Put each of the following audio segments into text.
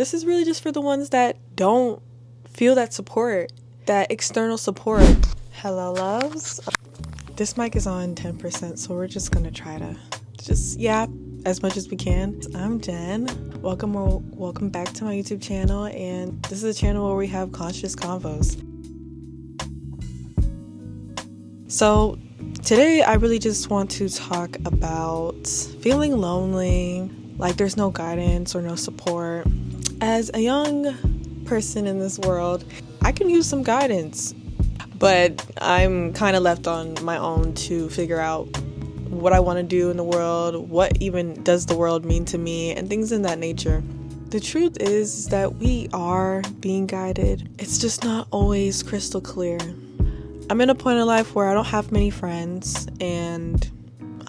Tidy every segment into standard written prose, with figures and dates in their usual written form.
This is really just for the ones that don't feel that support, that external support. Hello, loves. This mic is on 10%, so we're just gonna try to yap as much as we can. I'm Jen. Welcome back to my YouTube channel, and this is a channel where we have conscious convos. So today I really just want to talk about feeling lonely, like there's no guidance or no support. As a young person in this world, I can use some guidance, but I'm kind of left on my own to figure out what I want to do in the world, what even does the world mean to me, and things in that nature. The truth is that we are being guided. It's just not always crystal clear. I'm in a point in life where I don't have many friends, and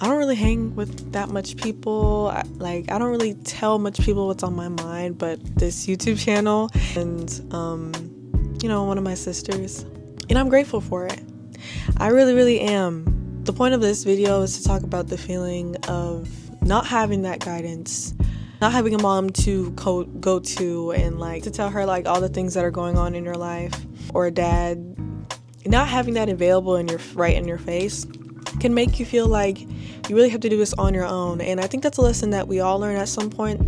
I don't really hang with that much people. I don't really tell much people what's on my mind, but this YouTube channel and, one of my sisters, and I'm grateful for it. I really, really am. The point of this video is to talk about the feeling of not having that guidance, not having a mom to go to and to tell her all the things that are going on in your life, or a dad. Not having that available in your face can make you feel like you really have to do this on your own. And I think that's a lesson that we all learn at some point,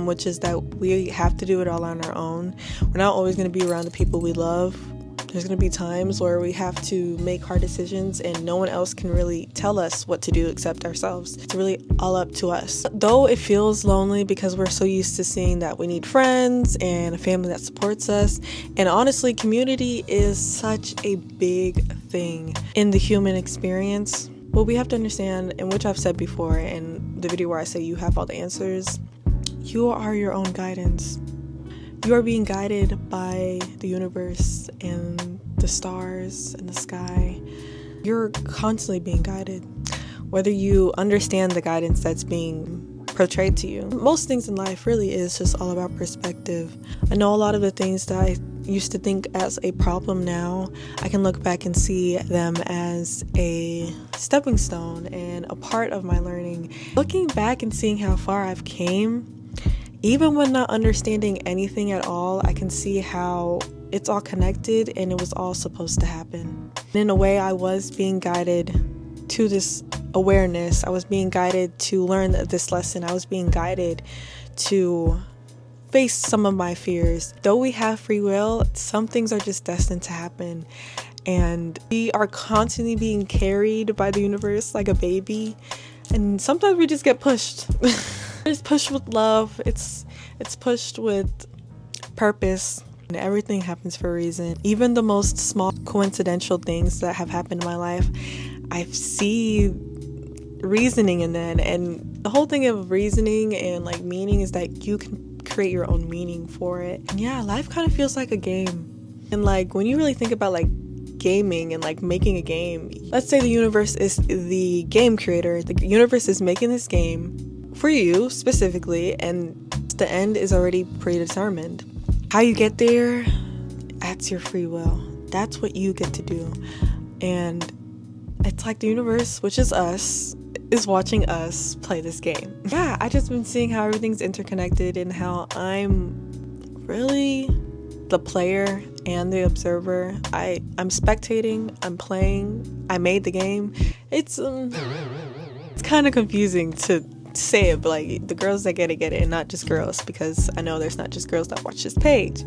which is that we have to do it all on our own. We're not always going to be around the people we love. There's going to be times where we have to make hard decisions and no one else can really tell us what to do except ourselves. It's really all up to us. Though it feels lonely because we're so used to seeing that we need friends and a family that supports us. And honestly, community is such a big thing in the human experience. What we have to understand, and which I've said before in the video where I say you have all the answers, you are your own guidance. You are being guided by the universe and the stars and the sky. You're constantly being guided, whether you understand the guidance that's being portrayed to you. Most things in life really is just all about perspective. I know a lot of the things that I used to think as a problem now, I can look back and see them as a stepping stone and a part of my learning. Looking back and seeing how far I've came, even when not understanding anything at all, I can see how it's all connected and it was all supposed to happen. And in a way, I was being guided to this awareness. I was being guided to learn this lesson. I was being guided to face some of my fears. Though we have free will, some things are just destined to happen. And we are constantly being carried by the universe like a baby. And sometimes we just get pushed. It's pushed with love. It's pushed with purpose. And everything happens for a reason. Even the most small coincidental things that have happened in my life, I see reasoning in that. And the whole thing of reasoning and meaning is that you can create your own meaning for it. And yeah, life kind of feels like a game. And when you really think about gaming and making a game, let's say the universe is the game creator. The universe is making this game for you specifically, and the end is already predetermined. How you get there, that's your free will. That's what you get to do. And it's like the universe, which is us, is watching us play this game. Yeah, I just been seeing how everything's interconnected and how I'm really the player and the observer. I'm spectating, I'm playing, I made the game. It's kind of confusing to say it, but the girls that get it, and not just girls, because I know there's not just girls that watch this page.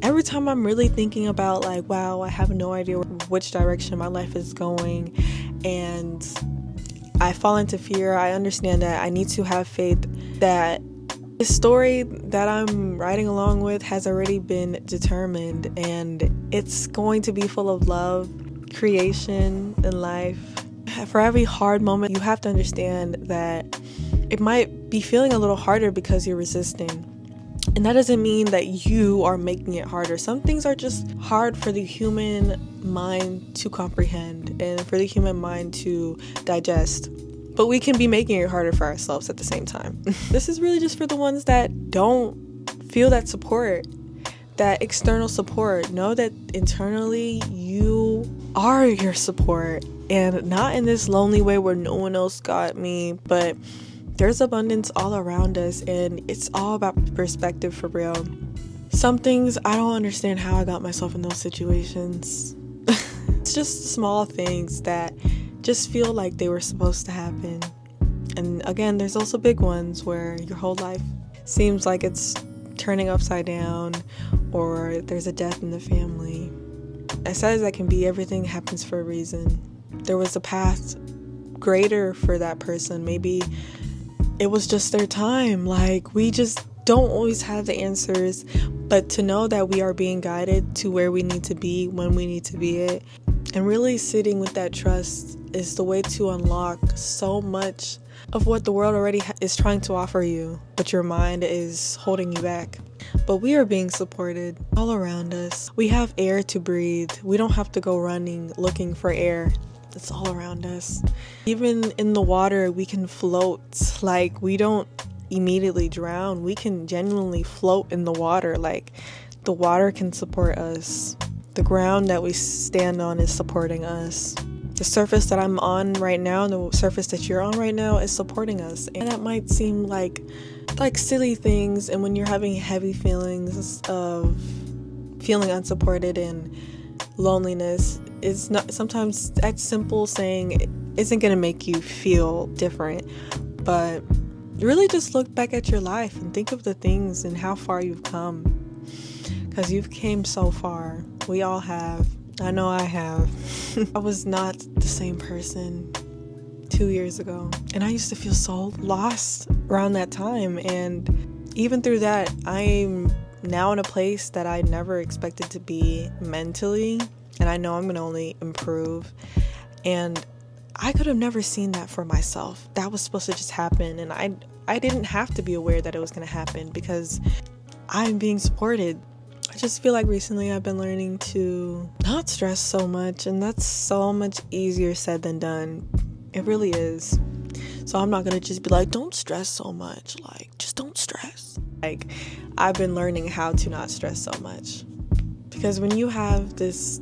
Every time I'm really thinking about wow, I have no idea which direction my life is going, and I fall into fear, I understand that I need to have faith that the story that I'm riding along with has already been determined, and it's going to be full of love, creation, and life. For every hard moment, you have to understand that it might be feeling a little harder because you're resisting. And that doesn't mean that you are making it harder. Some things are just hard for the human mind to comprehend and for the human mind to digest. But we can be making it harder for ourselves at the same time. This is really just for the ones that don't feel that support, that external support. Know that internally you are your support, and not in this lonely way where no one else got me, but There's abundance all around us, and it's all about perspective for real. Some things I don't understand how I got myself in those situations. It's just small things that just feel like they were supposed to happen. And again, there's also big ones where your whole life seems like it's turning upside down, or there's a death in the family. As sad as that can be, everything happens for a reason. There was a path greater for that person. Maybe it was just their time. Like, we just don't always have the answers, but to know that we are being guided to where we need to be when we need to be it, and really sitting with that trust is the way to unlock so much of what the world already is trying to offer you, but your mind is holding you back. But we are being supported all around us. We have air to breathe. We don't have to go running looking for air. It's all around us. Even in the water, we can float. Like, we don't immediately drown. We can genuinely float in the water. Like, the water can support us. The ground that we stand on is supporting us. The surface that I'm on right now, the surface that you're on right now, is supporting us. And that might seem like silly things, and when you're having heavy feelings of feeling unsupported and loneliness, it's not, sometimes that simple saying isn't going to make you feel different. But really just look back at your life and think of the things and how far you've come, because you've came so far. We all have. I know I have. I was not the same person 2 years ago, and I used to feel so lost around that time. And even through that, I'm now in a place that I never expected to be mentally, and I know I'm gonna only improve. And I could have never seen that for myself. That was supposed to just happen, and I didn't have to be aware that it was gonna happen because I'm being supported. I just feel like recently I've been learning to not stress so much, and that's so much easier said than done. It really is. So I'm not gonna just be like, don't stress so much. Like, just don't stress. Like, I've been learning how to not stress so much, because when you have this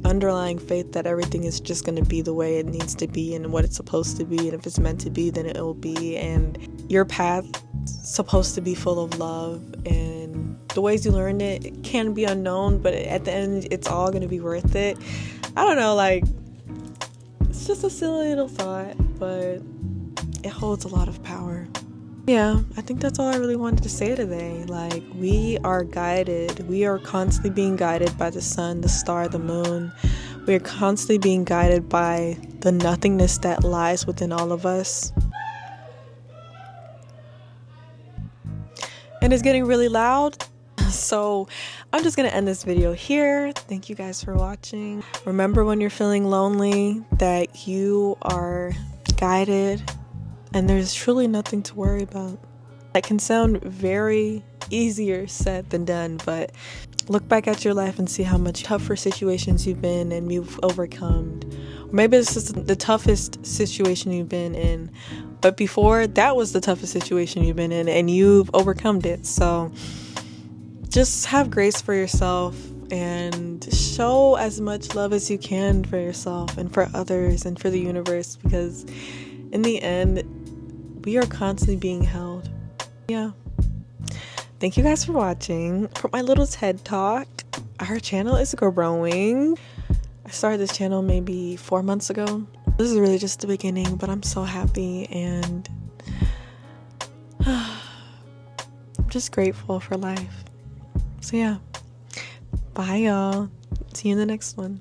underlying faith that everything is just going to be the way it needs to be and what it's supposed to be, and if it's meant to be, then it will be, and your path supposed to be full of love, and the ways you learn it can be unknown, but at the end it's all going to be worth it. I don't know, like, it's just a silly little thought, but it holds a lot of power. Yeah, I think that's all I really wanted to say today. Like, we are guided. We are constantly being guided by the sun, the star, the moon. We are constantly being guided by the nothingness that lies within all of us. And it's getting really loud, so I'm just going to end this video here. Thank you guys for watching. Remember, when you're feeling lonely, that you are guided, and there's truly nothing to worry about. That can sound very easier said than done, but look back at your life and see how much tougher situations you've been and you've overcome. Or maybe it's just the toughest situation you've been in, but before that was the toughest situation you've been in and you've overcome it. So just have grace for yourself and show as much love as you can for yourself and for others and for the universe, because in the end, we are constantly being held. Yeah. Thank you guys for watching. For my little TED Talk, our channel is growing. I started this channel maybe 4 months ago. This is really just the beginning, but I'm so happy, and I'm just grateful for life. So yeah. Bye, y'all. See you in the next one.